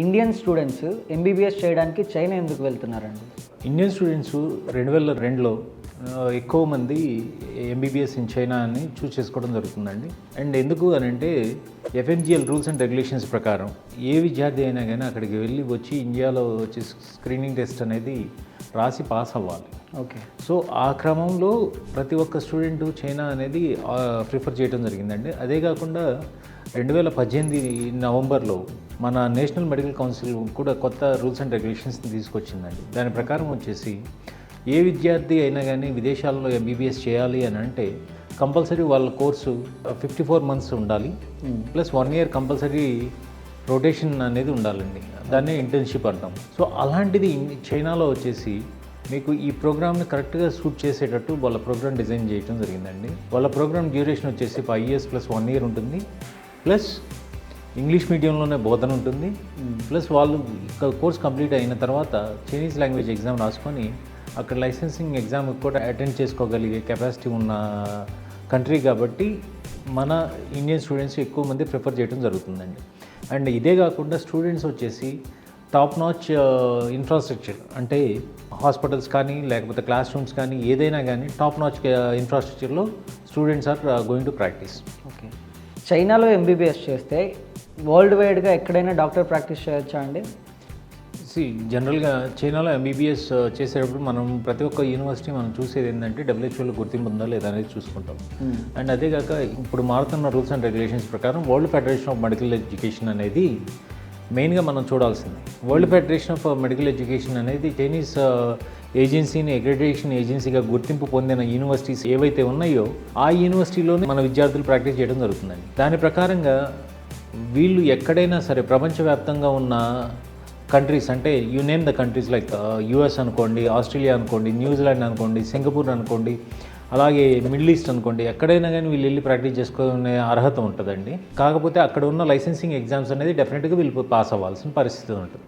Indian students MBBS చేయడానికి China ఎందుకు వెళ్తున్నారండి? ఇండియన్ స్టూడెంట్స్ 2002లో ఎక్కువ మంది ఎంబీబీఎస్ ఇన్ చైనా అని చూస్ చేసుకోవడం జరుగుతుందండి. అండ్ ఎందుకు అని అంటే ఎఫ్ఎంజిఎల్ రూల్స్ అండ్ రెగ్యులేషన్స్ ప్రకారం ఏ విద్యార్థి అయినా కానీ అక్కడికి వెళ్ళి వచ్చి ఇండియాలో వచ్చి స్క్రీనింగ్ టెస్ట్ అనేది రాసి పాస్ అవ్వాలి. ఓకే. సో ఆ క్రమంలో ప్రతి ఒక్క స్టూడెంట్ చైనా అనేది ప్రిఫర్ చేయడం జరిగిందండి. అదే కాకుండా 2018 నవంబర్లో మన నేషనల్ మెడికల్ కౌన్సిల్ కూడా కొత్త రూల్స్ అండ్ రెగ్యులేషన్స్ని తీసుకొచ్చిందండి. దాని ప్రకారం వచ్చేసి ఏ విద్యార్థి అయినా కానీ విదేశాల్లో ఎంబీబీఎస్ చేయాలి అని అంటే కంపల్సరీ వాళ్ళ కోర్సు 54 మంత్స్ ఉండాలి, ప్లస్ 1 ఇయర్ కంపల్సరీ రొటేషన్ అనేది ఉండాలండి. దాన్నే ఇంటర్న్షిప్ అంటాం. సో అలాంటిది చైనాలో వచ్చేసి మీకు ఈ ప్రోగ్రామ్ని కరెక్ట్గా సూట్ చేసేటట్టు వాళ్ళ ప్రోగ్రామ్ డిజైన్ చేయడం జరిగిందండి. వాళ్ళ ప్రోగ్రామ్ డ్యూరేషన్ వచ్చేసి 5 ఇయర్స్ ప్లస్ 1 ఇయర్ ఉంటుంది, ప్లస్ ఇంగ్లీష్ మీడియంలోనే బోధన ఉంటుంది, ప్లస్ వాళ్ళు కోర్స్ కంప్లీట్ అయిన తర్వాత చైనీస్ లాంగ్వేజ్ ఎగ్జామ్ రాసుకొని అక్కడ లైసెన్సింగ్ ఎగ్జామ్ కూడా అటెండ్ చేసుకోగలిగే కెపాసిటీ ఉన్న కంట్రీ కాబట్టి మన ఇండియన్ స్టూడెంట్స్ ఎక్కువ మంది ప్రిఫర్ చేయడం జరుగుతుందండి. అండ్ ఇదే కాకుండా స్టూడెంట్స్ వచ్చేసి టాప్ నాచ్ ఇన్ఫ్రాస్ట్రక్చర్ అంటే హాస్పిటల్స్ కానీ లేకపోతే క్లాస్ రూమ్స్ కానీ ఏదైనా కానీ టాప్ నాచ్ ఇన్ఫ్రాస్ట్రక్చర్లో students are going to practice. Okay. చైనాలో ఎంబీబీఎస్ చేస్తే వరల్డ్ వైడ్గా ఎక్కడైనా డాక్టర్ ప్రాక్టీస్ చేయొచ్చా అండి? జనరల్గా చైనాలో ఎంబీబీఎస్ చేసేటప్పుడు మనం ప్రతి ఒక్క యూనివర్సిటీ మనం చూసేది ఏంటంటే డబ్ల్యూహెచ్ఓలో గుర్తింపు ఉందా లేదా అనేది చూసుకుంటాం. అండ్ అదే కాక ఇప్పుడు మారుతున్న రూల్స్ అండ్ రెగ్యులేషన్స్ ప్రకారం world federation of medical education అనేది మెయిన్గా మనం చూడాల్సింది. World federation of medical education అనేది చైనీస్ ఏజెన్సీని అక్రెడిటేషన్ ఏజెన్సీగా గుర్తింపు పొందిన యూనివర్సిటీస్ ఏవైతే ఉన్నాయో ఆ యూనివర్సిటీలోనే మన విద్యార్థులు ప్రాక్టీస్ చేయడం జరుగుతుందండి. దాని ప్రకారంగా వీళ్ళు ఎక్కడైనా సరే ప్రపంచవ్యాప్తంగా ఉన్న కంట్రీస్ అంటే you name the countries like US అనుకోండి, ఆస్ట్రేలియా అనుకోండి, న్యూజిలాండ్ అనుకోండి, సింగపూర్ అనుకోండి, అలాగే మిడిల్ ఈస్ట్ అనుకోండి, ఎక్కడైనా కానీ వీళ్ళు వెళ్ళి ప్రాక్టీస్ చేసుకునే అర్హత ఉంటుందండి. కాకపోతే అక్కడ ఉన్న లైసెన్సింగ్ ఎగ్జామ్స్ అనేది డెఫినెట్గా వీళ్ళు పాస్ అవ్వాల్సిన పరిస్థితి ఉంటుంది.